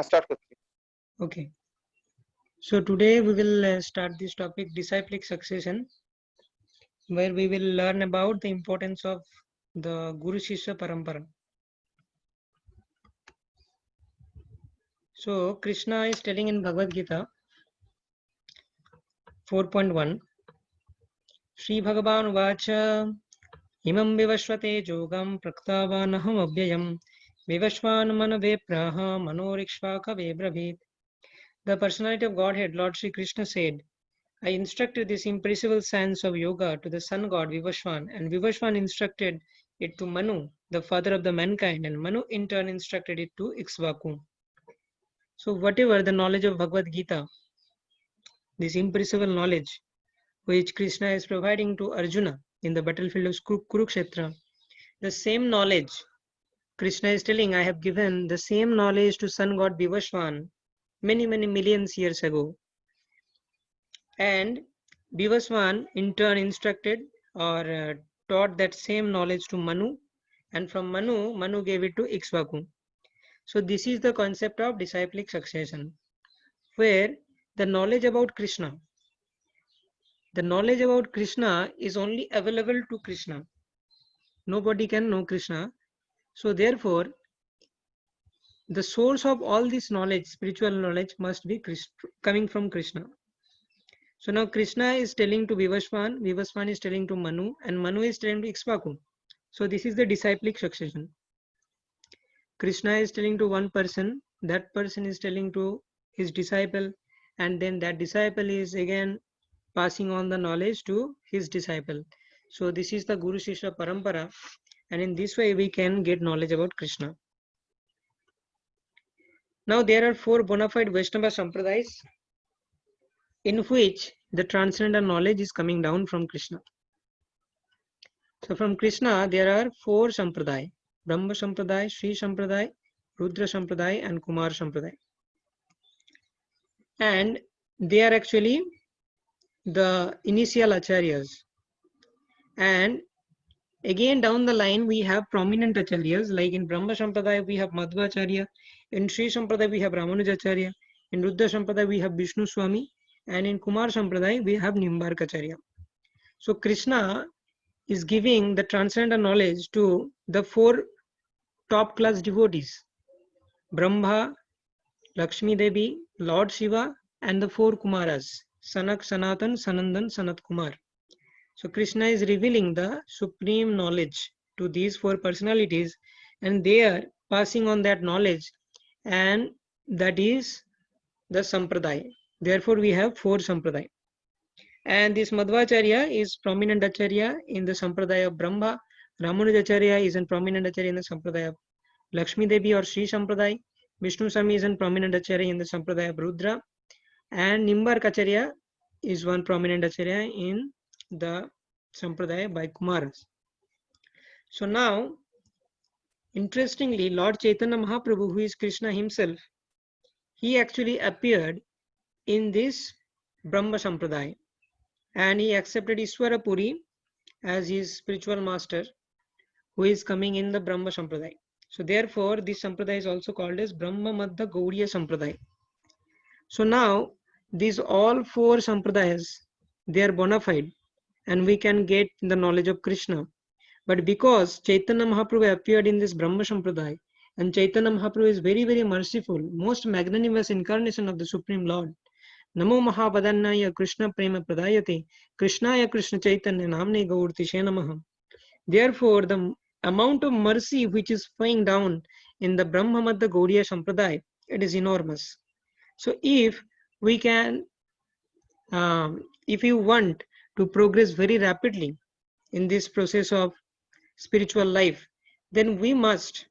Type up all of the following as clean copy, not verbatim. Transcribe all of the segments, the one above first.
start করছি। Okay. So today we will start this topic, disciplic succession, where we will learn about the importance of the Guru Shishya Parampara. So Krishna is telling in Bhagavad Gita 4.1, Shri Bhagavan Vacha Imam Vivashvate Jogam Praktavanaham Abhyayam Vivashvan Manave Praha Manorikshvaka Vebrabhit. The personality of Godhead, Lord Sri Krishna said, I instructed this imperishable science of yoga to the sun god Vivashvan, and Vivashvan instructed it to Manu, the father of the mankind, and Manu in turn instructed it to Ikshvaku. So whatever the knowledge of Bhagavad Gita, this imperishable knowledge which Krishna is providing to Arjuna in the battlefield of Kurukshetra, the same knowledge Krishna is telling, I have given the same knowledge to sun god Vivashvan many millions years ago. And Vivaswan in turn instructed or taught that same knowledge to Manu, and from Manu gave it to Ikshvaku. So this is the concept of disciplic succession, where the knowledge about Krishna is only available to Krishna. Nobody can know Krishna. So therefore, the source of all this knowledge, spiritual knowledge, must be coming from Krishna. So now Krishna is telling to Vivaswan, Vivaswan is telling to Manu, and Manu is telling to Ikshvaku. So this is the disciplic succession. Krishna is telling to one person, that person is telling to his disciple, and then that disciple is again passing on the knowledge to his disciple. So this is the Guru Shishya Parampara, and in this way we can get knowledge about Krishna. Now there are 4 bona fide Vaishnava Sampradayas in which the transcendental knowledge is coming down from Krishna. So from Krishna there are 4 Sampradaya: Brahma Sampradaya, Sri Sampradaya, Rudra Sampradaya, and Kumar Sampradaya. And they are actually the initial acharyas. And again down the line we have prominent acharyas, like in Brahma Sampradaya we have Madhvacharya, in Sri Sampradaya we have Ramanujacharya, in Rudra Sampradaya we have Vishnu Swami, and in Kumar Sampradaya we have Nimbarkacharya. So Krishna is giving the transcendental knowledge to the 4 top class devotees: Brahma, Lakshmi Devi, Lord Shiva, and the 4 Kumaras: Sanak, Sanatan, Sanandan, Sanat Kumar. So Krishna is revealing the supreme knowledge to these 4 personalities, and they are passing on that knowledge, and that is the Sampradaya. Therefore we have 4 Sampradaya. And this Madhvacharya is prominent acharya in the Sampradaya of Brahma. Ramanujacharya is a prominent acharya in the Sampradaya of Lakshmi Devi or Sri Sampradaya. Vishnu Swami is a prominent acharya in the Sampradaya of Rudra. And Nimbarkacharya is one prominent acharya in the Sampradaya by Kumaras. So now, interestingly, Lord Chaitanya Mahaprabhu, who is Krishna himself, he actually appeared in this Brahma Sampradaya, and he accepted Ishwara Puri as his spiritual master, who is coming in the Brahma Sampradaya. So therefore, this Sampradaya is also called as Brahma Madhya Gaudiya Sampradaya. So now, these all 4 Sampradayas, they are bona fide, and we can get the knowledge of Krishna. But because Chaitanya Mahaprabhu appeared in this Brahma Sampradaya, and Chaitanya Mahaprabhu is very merciful, most magnanimous incarnation of the Supreme Lord. Namo Mahavadannaya Krishna Prema Pradayate Krishnaya Krishna Chaitanya Namne Gaurtishe Namaha. Therefore, the amount of mercy which is flowing down in the Brahma Madhya Gaudiya Sampradaya, it is enormous. So if we can, if you want to progress very rapidly in this process of spiritual life, then we must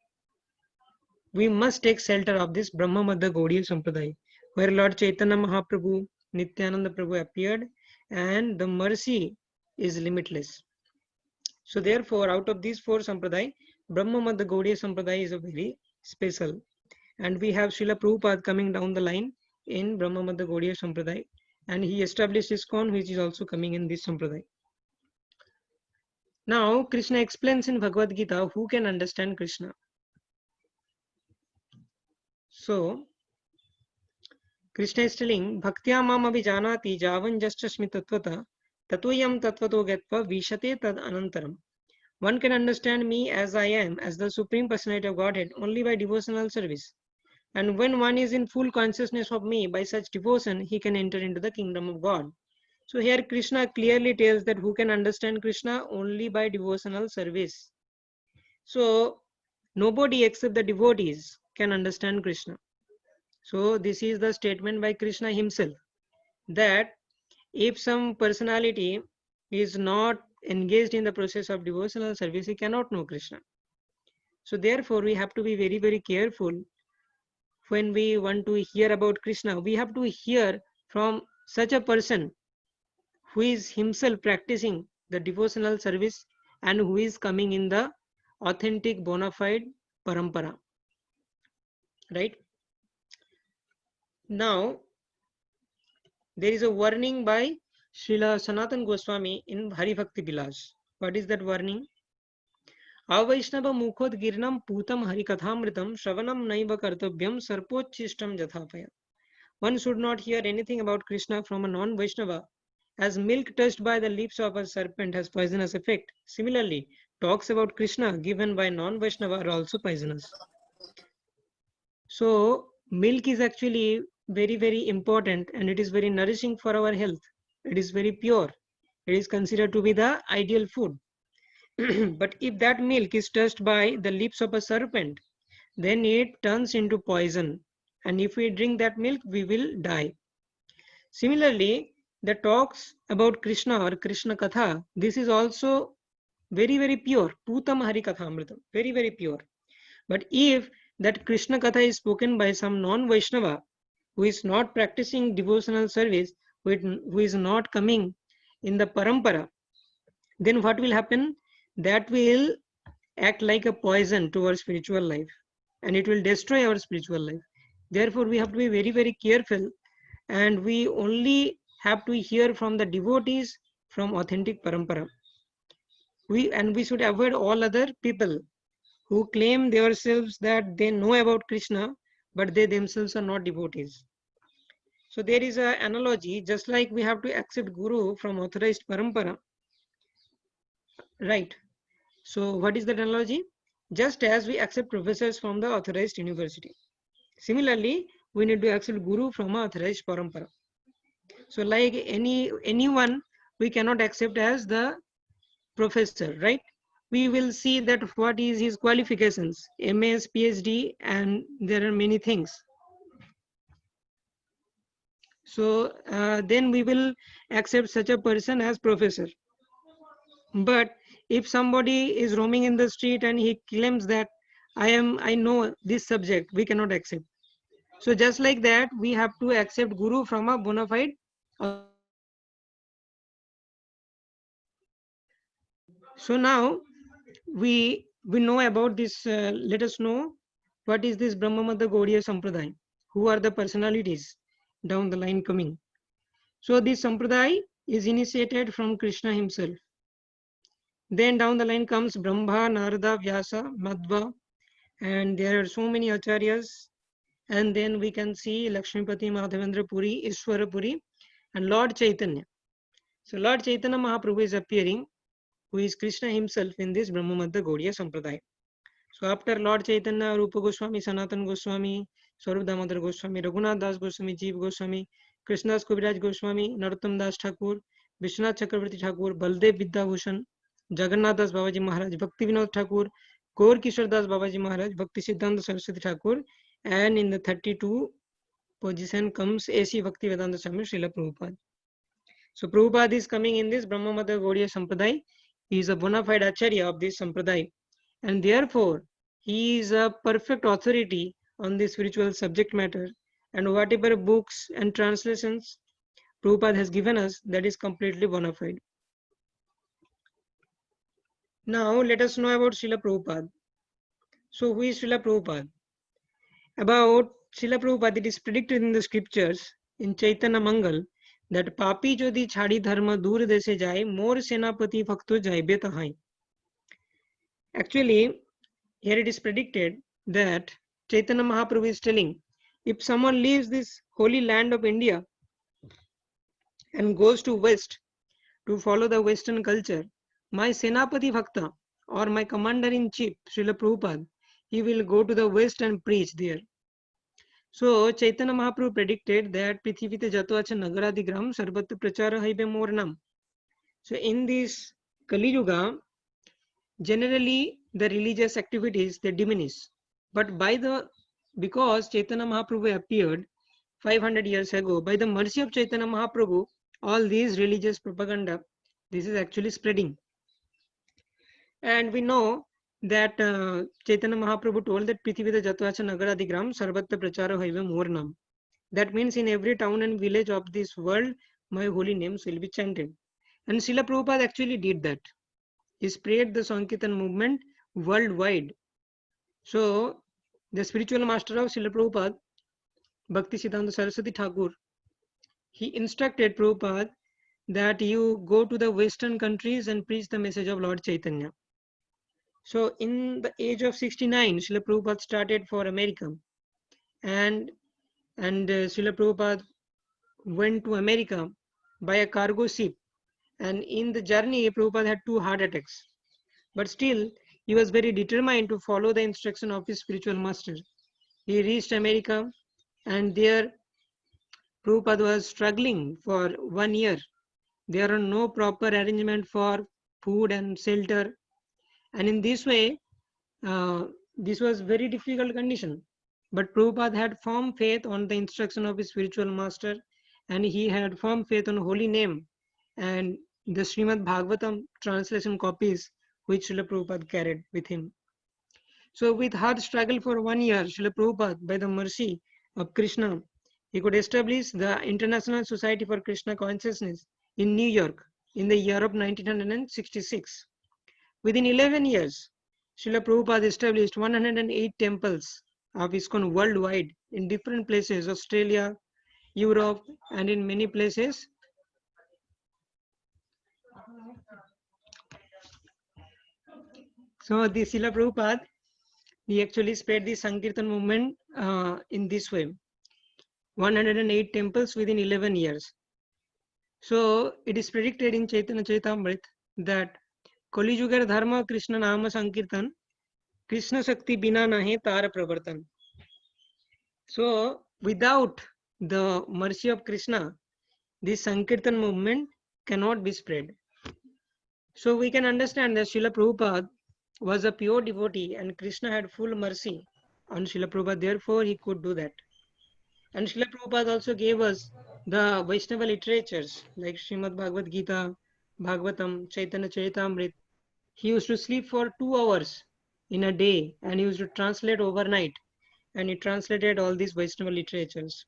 take shelter of this Brahma Madhya Gaudiya Sampradaya, where Lord Chaitanya Mahaprabhu, Nityananda Prabhu appeared, and the mercy is limitless. So therefore, out of these 4 Sampradaya, Brahma Madhya Gaudiya Sampradaya is a very special. And we have Srila Prabhupada coming down the line in Brahma Madhya Gaudiya Sampradaya, and he established ISKCON, which is also coming in this Sampradaya. Now, Krishna explains in Bhagavad Gita who can understand Krishna. So, Krishna is telling, Bhaktya mam abhijanati javan jaschasmi tatvata tatoyam tatvato gatva vishate tad anantaram. One can understand me as I am, as the Supreme Personality of Godhead, only by devotional service. And when one is in full consciousness of me, by such devotion, he can enter into the kingdom of God. So here Krishna clearly tells that who can understand Krishna only by devotional service. So nobody except the devotees can understand Krishna. So this is the statement by Krishna himself, that if some personality is not engaged in the process of devotional service, he cannot know Krishna. So therefore we have to be very, very careful when we want to hear about Krishna. We have to hear from such a person who is himself practicing the devotional service and who is coming in the authentic bona fide parampara. Right? Now, there is a warning by Srila Sanatan Goswami in Hari Bhakti Vilas. What is that warning? Avaishnava mukhod girnam putam harikathamritam shravanam naiva kartavyam sarpochishtam jathapaya. One should not hear anything about Krishna from a non-Vaishnava, as milk touched by the lips of a serpent has poisonous effect. Similarly, talks about Krishna given by non-Vaishnava are also poisonous. So, milk is actually very, very important, and it is very nourishing for our health. It is very pure. It is considered to be the ideal food. But if that milk is touched by the lips of a serpent, then it turns into poison. And if we drink that milk, we will die. Similarly, the talks about Krishna or Krishna Katha, this is also very, very pure. Putam Hari Katha Amritam. Very, very pure. But if that Krishna Katha is spoken by some non-Vaishnava who is not practicing devotional service, who is not coming in the parampara, then what will happen? That will act like a poison to our spiritual life, and it will destroy our spiritual life. Therefore, we have to be very, very careful, and we only have to hear from the devotees from authentic parampara. We should avoid all other people who claim themselves that they know about Krishna, but they themselves are not devotees. So there is an analogy, just like we have to accept Guru from authorized parampara, right? So what is that analogy? Just as we accept professors from the authorized university, similarly we need to accept Guru from authorized parampara. So like anyone, we cannot accept as the professor, right? We will see that what is his qualifications, MS, PhD, and there are many things. So then we will accept such a person as professor. But if somebody is roaming in the street and he claims that I know this subject, we cannot accept. So just like that, we have to accept Guru from a bona fide. So now we know about this. Let us know what is this Brahmamanda Gaudiya Sampradaya. Who are the personalities down the line coming? So this Sampradaya is initiated from Krishna himself. Then down the line comes Brahma, Narada, Vyasa, Madhva, and there are so many acharyas. And then we can see Lakshmipati, Madhavendra Puri, Ishwara Puri, and Lord Chaitanya. So Lord Chaitanya Mahaprabhu is appearing, who is Krishna himself in this Brahmamanda Gaudiya Sampradaya. So after Lord Chaitanya, Rupa Goswami, Sanatan Goswami, Swarup Damodar Goswami, Raghunath Das Goswami, Jeev Goswami, Krishnadas Kaviraj Goswami, Narottam Das Thakur, Vishwanath Chakravarti Thakur, Baldev Vidyabhushan, Jagannath Das Babaji Maharaj, Bhakti Vinod Thakur, Gaur Kishore Das Babaji Maharaj, Bhakti Siddhanta Saraswati Thakur, and in the 32 position comes A.C. Bhakti Vedanta Swami Srila Prabhupada. So Prabhupada is coming in this Brahmamanda Gaudiya Sampradaya. He is a bona fide acharya of this Sampradaya, and therefore he is a perfect authority on the spiritual subject matter, and whatever books and translations Prabhupada has given us, that is completely bona fide. Now let us know about Srila Prabhupada. So who is Srila Prabhupada? About Srila Prabhupada, it is predicted in the scriptures in Chaitanya Mangal that Papi Jodi Chhadi Dharma Dur Dese Jai More Senapati Bhakto Jaibe Tahai. Actually, here it is predicted that Chaitanya Mahaprabhu is telling If someone leaves this holy land of India and goes to West to follow the Western culture, my Senapati Bhakta or my commander-in-chief, Srila Prabhupada, he will go to the West and preach there. So Chaitanya Mahaprabhu predicted that Prithivite Jato Acha Nagaradigram Sarvatra Prachara Haibe Mornam. So in this Kali Yuga, generally the religious activities they diminish. But because Chaitanya Mahaprabhu appeared 500 years ago, by the mercy of Chaitanya Mahaprabhu, all these religious propaganda, this is actually spreading. And we know that Chaitanya Mahaprabhu told that Prithivida Jatvacha Nagaradigram Sarvatra Prachara Haive Mornam. That means in every town and village of this world, my holy names will be chanted. And Srila Prabhupada actually did that. He spread the Sankirtan movement worldwide. So, the spiritual master of Srila Prabhupada, Bhakti Siddhanta Saraswati Thakur, he instructed Prabhupada that you go to the Western countries and preach the message of Lord Chaitanya. So in the age of 69, Srila Prabhupada started for America, and Srila Prabhupada went to America by a cargo ship, and in the journey Prabhupada had 2 heart attacks, but still he was very determined to follow the instruction of his spiritual master. He reached America, and there Prabhupada was struggling for 1 year. There are no proper arrangement for food and shelter, and in this way this was very difficult condition. But Prabhupada had firm faith on the instruction of his spiritual master, and he had firm faith on holy name and the Srimad Bhagavatam translation copies which Srila Prabhupada carried with him. So with hard struggle for 1 year, Srila Prabhupada, by the mercy of Krishna, he could establish the International Society for Krishna Consciousness in New York in the year of 1966. Within 11 years, Srila Prabhupada established 108 temples of ISKCON worldwide in different places, Australia, Europe, and in many places. So the Srila Prabhupada, he actually spread the Sankirtan movement in this way. 108 temples within 11 years. So it is predicted in Chaitanya Charitamrita that Kali Yugar Dharma Krishna Nama Sankirtan Krishna Shakti Bina Nahe Tara Pravartan. So without the mercy of Krishna, this Sankirtan movement cannot be spread. So we can understand that Srila Prabhupada was a pure devotee and Krishna had full mercy on Srila Prabhupada, therefore he could do that. And Srila Prabhupada also gave us the Vaishnava literatures like Srimad Bhagavad Gita, Bhagavatam, Chaitanya Charitamrita. He used to sleep for 2 hours in a day and he used to translate overnight, and he translated all these Vaishnava literatures.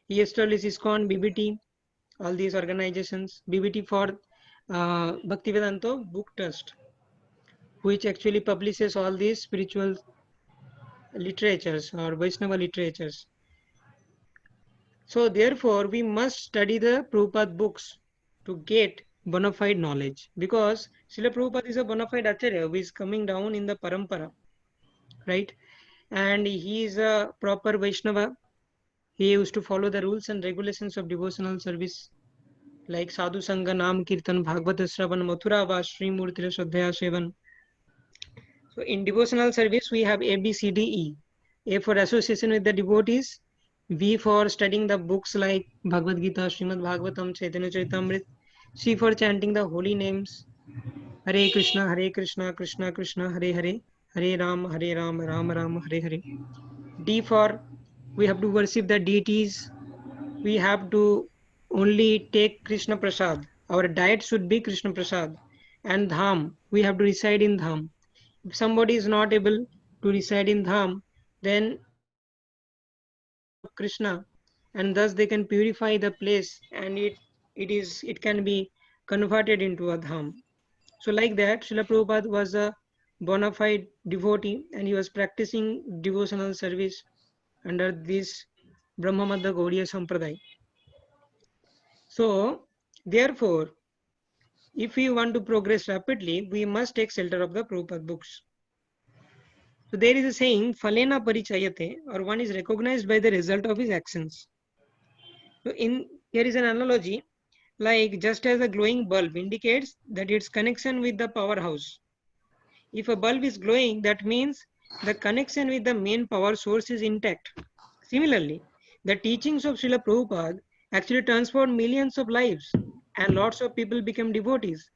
He established ISKCON, BBT, all these organizations. BBT for Bhaktivedanta Book Trust, which actually publishes all these spiritual literatures or Vaishnava literatures. So therefore, we must study the Prabhupada books to get bona fide knowledge, because Srila Prabhupada is a bona fide Acharya who is coming down in the parampara, right? And he is a proper Vaishnava. He used to follow the rules and regulations of devotional service like Sadhu Sangha, Nam Kirtan, Bhagavad Shravan, Mathura Vas, Sri Murtila Shraddhaya Sevan. So in devotional service, we have A, B, C, D, E. A for association with the devotees, B for studying the books like Bhagavad Gita, Srimad Bhagavatam, Chaitanya Charitamrita, C for chanting the holy names, Hare Krishna, Krishna Krishna, Hare Hare, Hare Ram, Ram Ram, Hare Hare. D for we have to worship the deities, we have to only take Krishna Prasad. Our diet should be Krishna Prasad. And Dham, we have to reside in Dham. If somebody is not able to reside in Dham, then Krishna, and thus they can purify the place, and it can be converted into a Dham. So like that, Srila Prabhupada was a bona fide devotee, and he was practicing devotional service under this Brahmamadda Gaudiya Sampradaya. So therefore, if we want to progress rapidly, we must take shelter of the Prabhupada books. So there is a saying, Falena Parichayate, or one is recognized by the result of his actions. So here is an analogy, like just as a glowing bulb indicates that its connection with the powerhouse. If a bulb is glowing, that means the connection with the main power source is intact. Similarly, the teachings of Srila Prabhupada actually transformed millions of lives and lots of people become devotees.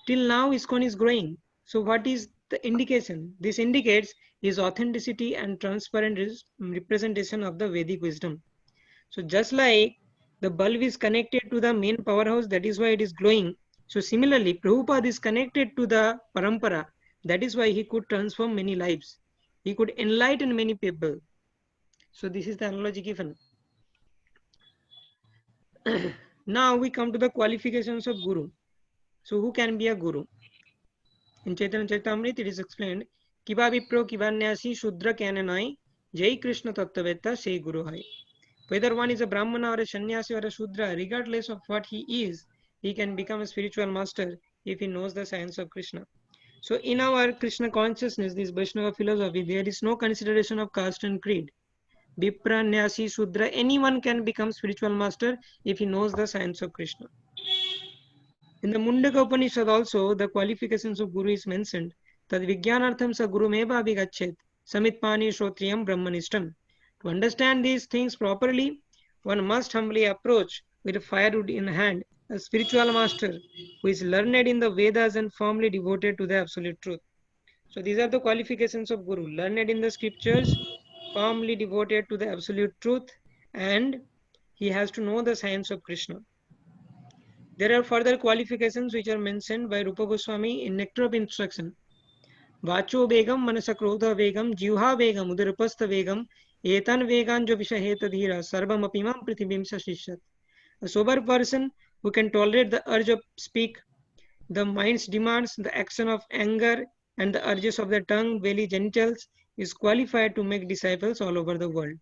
Till now, ISKCON is growing. So what is the indication? This indicates his authenticity and transparent representation of the Vedic wisdom. So just like the bulb is connected to the main powerhouse, that is why it is glowing. So similarly, Prabhupada is connected to the parampara. That is why he could transform many lives. He could enlighten many people. So this is the analogy given. Now we come to the qualifications of Guru. So who can be a Guru? In Chaitanya Charitamrita it is explained, Kiba Vipro Kibanyasi Shudra Kananai Jai Krishna Tattveta Sei Guru Hai. Whether one is a Brahmana or a Sannyasi or a Shudra, regardless of what he is, he can become a spiritual master if he knows the science of Krishna. So in our Krishna consciousness, this Vaishnava philosophy, there is no consideration of caste and creed. Vipra, Nyasi, Shudra, anyone can become spiritual master if he knows the science of Krishna. In the Mundaka Upanishad also, the qualifications of Guru is mentioned. Tad Vijnanartham sa Guru meva abhigachet samitpani shrotriyam brahmanishtam. To understand these things properly, one must humbly approach with a firewood in hand a spiritual master who is learned in the Vedas and firmly devoted to the absolute truth. So these are the qualifications of Guru: learned in the scriptures, firmly devoted to the absolute truth, and he has to know the science of Krishna. There are further qualifications which are mentioned by Rupa Goswami in Nectar of Instruction. Vacho Vegam, Manasa Krodha Vegam, Jivha Vegam, Udarupastha Vegam, Etan Vegan jo Vishaheta Dhira, Sarvam Apimam Prithibim Sashishat. A sober person who can tolerate the urge of speak, the mind's demands, the action of anger, and the urges of the tongue, belly, genitals, is qualified to make disciples all over the world.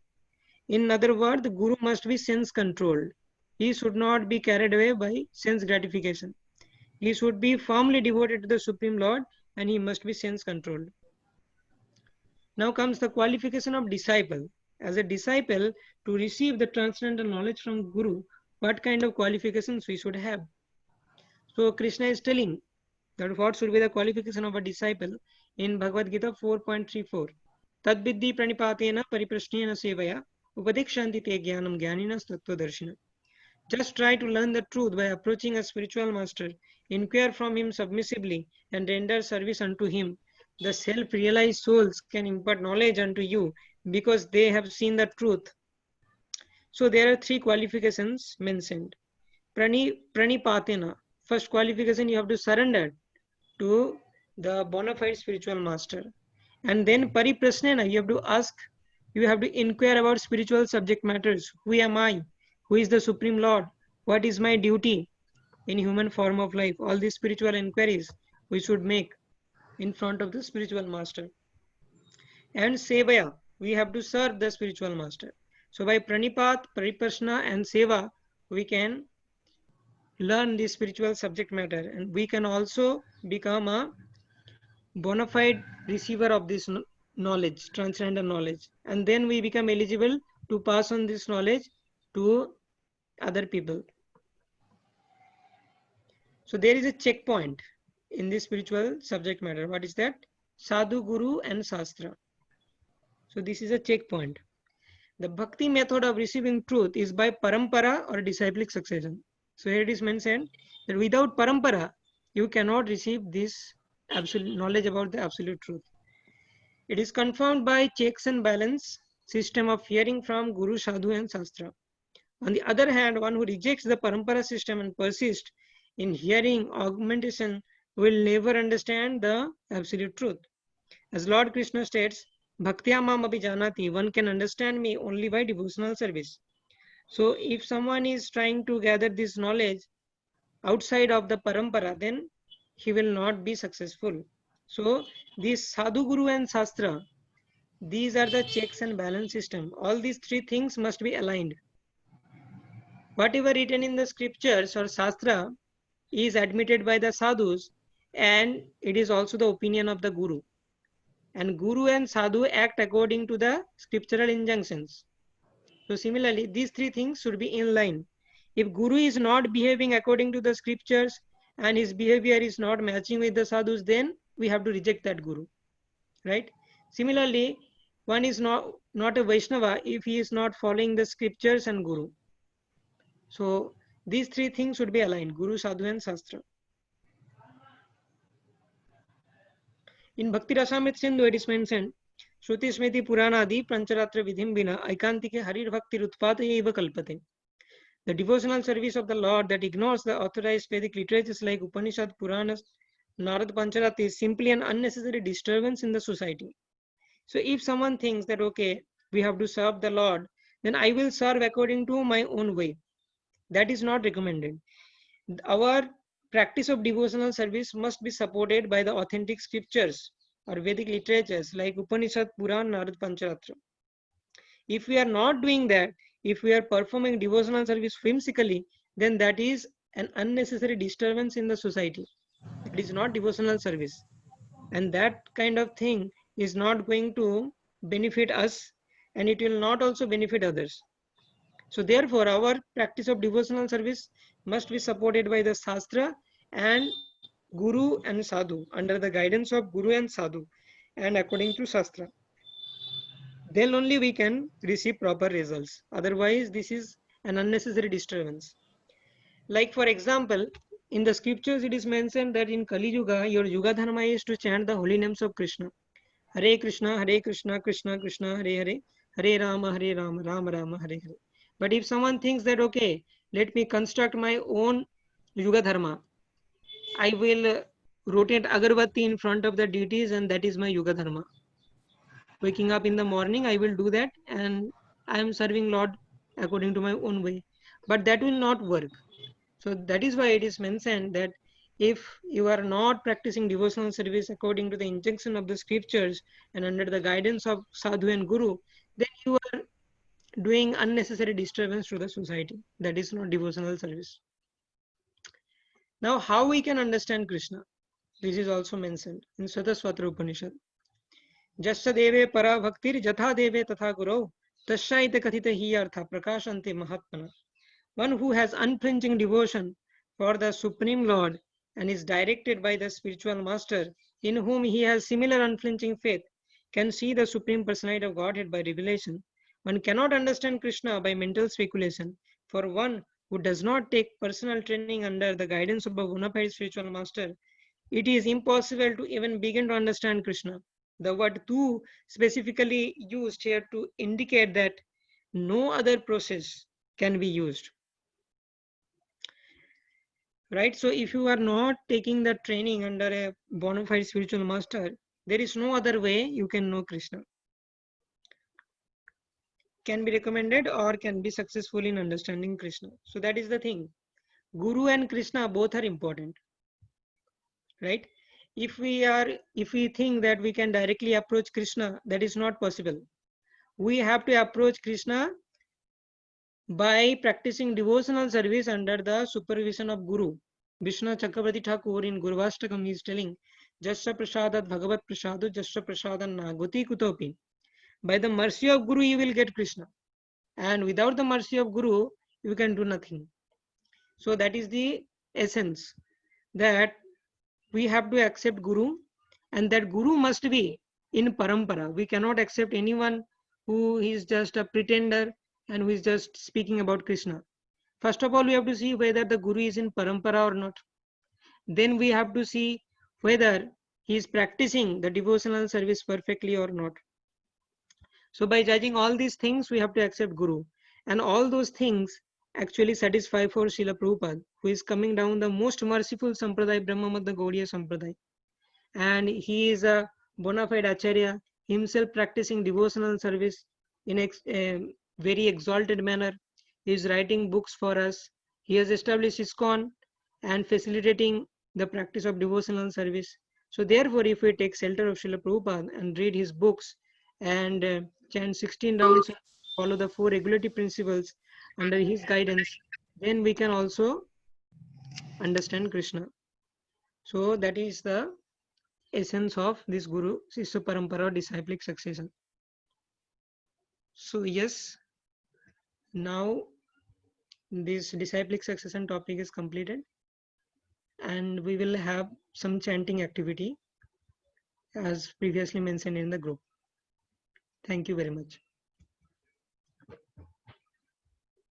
In other words, the Guru must be sense controlled. He should not be carried away by sense gratification. He should be firmly devoted to the Supreme Lord, and he must be sense controlled. Now comes the qualification of disciple. As a disciple, to receive the transcendental knowledge from Guru, what kind of qualifications we should have? So Krishna is telling that what should be the qualification of a disciple in Bhagavad Gita 4.34. Tadvidhi pranipatena pariprashnena sevaya upadekshanti te jnanam jnaninas tattvadarshina. Just try to learn the truth by approaching a spiritual master, inquire from him submissively, and render service unto him. The self-realized souls can impart knowledge unto you because they have seen the truth. So there are three qualifications mentioned. Pranipatena. First qualification, you have to surrender to the bona fide spiritual master. And then pariprasnena, you have to ask, you have to inquire about spiritual subject matters. Who am I? Who is the Supreme Lord? What is my duty in human form of life? All these spiritual inquiries we should make in front of the spiritual master. And sevaya, we have to serve the spiritual master. So by pranipat, pariprasna, and seva, we can learn the spiritual subject matter, and we can also become a bona fide receiver of this knowledge, transcendental knowledge, and then we become eligible to pass on this knowledge to other people. So there is a checkpoint in this spiritual subject matter. What is that? Sadhu, Guru, and Shastra. So this is a checkpoint. The bhakti method of receiving truth is by parampara or disciplic succession. So here it is mentioned that without parampara, you cannot receive this absolute knowledge about the absolute truth. It is confirmed by checks and balance system of hearing from Guru, Sadhu, and Shastra. On the other hand, one who rejects the parampara system and persists in hearing augmentation will never understand the absolute truth. As Lord Krishna states, Bhaktya mam abhijanati, one can understand me only by devotional service. So if someone is trying to gather this knowledge outside of the parampara, then he will not be successful. So this Sadhu, Guru, and Shastra, these are the checks and balance system. All these three things must be aligned. Whatever written in the scriptures or Shastra is admitted by the sadhus, and it is also the opinion of the Guru. and Guru and Sadhu act according to the scriptural injunctions. So similarly, these three things should be in line. If Guru is not behaving according to the scriptures and his behavior is not matching with the sadhus, then we have to reject that Guru, right? Similarly, one is not a Vaishnava if he is not following the scriptures and Guru. So these three things should be aligned: Guru, Sadhu, and Shastra. In Bhakti Rasamrita Sindhu, it is mentioned, Shruti Smriti Puranadi Pancharatra Vidhim Vina Aikantike Harir Bhakti Rutpataya Eva Kalpate. The devotional service of the Lord that ignores the authorized Vedic literatures like Upanishad, Puranas, Narad Pancharat is simply an unnecessary disturbance in the society. So if someone thinks that, okay, we have to serve the Lord, then I will serve according to my own way. That is not recommended. Our practice of devotional service must be supported by the authentic scriptures or Vedic literatures like Upanishad, Puran, Narad Pancharatra. If we are not doing that, if we are performing devotional service whimsically, then that is an unnecessary disturbance in the society. It is not devotional service. And that kind of thing is not going to benefit us, and it will not also benefit others. So therefore, our practice of devotional service must be supported by the Shastra and Guru and Sadhu, under the guidance of Guru and Sadhu, and according to Shastra. Then only we can receive proper results. Otherwise, this is an unnecessary disturbance. Like for example, in the scriptures it is mentioned that in Kali Yuga, your Yuga Dharma is to chant the holy names of Krishna. Hare Krishna, Krishna Krishna, Hare Hare, Hare Rama, Rama Rama, Hare Hare. But if someone thinks that, okay, let me construct my own Yuga Dharma, I will rotate Agarbatti in front of the deities, and that is my Yuga Dharma. Waking up in the morning, I will do that, and I am serving Lord according to my own way. But that will not work. So that is why it is mentioned that if you are not practicing devotional service according to the injunction of the scriptures and under the guidance of Sadhu and Guru, then you are doing unnecessary disturbance to the society. That is not devotional service. Now, how we can understand Krishna? This is also mentioned in Swataswatra Upanishad. Jasya deve para bhaktir jatha deve tatha guru tasyaita kathita hi artha prakashante mahatmana. One who has unflinching devotion for the Supreme Lord and is directed by the spiritual master, in whom he has similar unflinching faith, can see the Supreme Personality of Godhead by revelation. One cannot understand Krishna by mental speculation. For one who does not take personal training under the guidance of a bona fide spiritual master, it is impossible to even begin to understand Krishna. The word tu specifically used here to indicate that no other process can be used. Right? So if you are not taking the training under a bona fide spiritual master, there is no other way you can know Krishna. Can be recommended or can be successful in understanding Krishna. So that is the thing. Guru and Krishna both are important. Right? If we think that we can directly approach Krishna, that is not possible. We have to approach Krishna by practicing devotional service under the supervision of Guru. Vishnu Chakravarti Thakur in Gurvashtakam is telling, Jasya Prasadat Bhagavat Prasadu Jasya Prasadan Nagoti Kutopi. By the mercy of Guru, you will get Krishna. And without the mercy of Guru, you can do nothing. So that is the essence, that we have to accept Guru, and that Guru must be in parampara. We cannot accept anyone who is just a pretender and who is just speaking about Krishna. First of all, we have to see whether the Guru is in parampara or not. Then we have to see whether he is practicing the devotional service perfectly or not. So by judging all these things, we have to accept Guru. And all those things actually satisfy for Srila Prabhupada, who is coming down the most merciful Sampradaya, Brahma Madhya Gaudiya Sampradaya. And he is a bona fide Acharya, himself practicing devotional service in a very exalted manner. He is writing books for us. He has established ISKCON and facilitating the practice of devotional service. So therefore, if we take shelter of Srila Prabhupada and read his books and chant 16 rounds, follow the 4 regulatory principles under his guidance, then we can also understand Krishna. So that is the essence of this Guru Sishya Parampara or disciplic succession. So yes, now this disciplic succession topic is completed, and we will have some chanting activity as previously mentioned in the group. Thank you very much.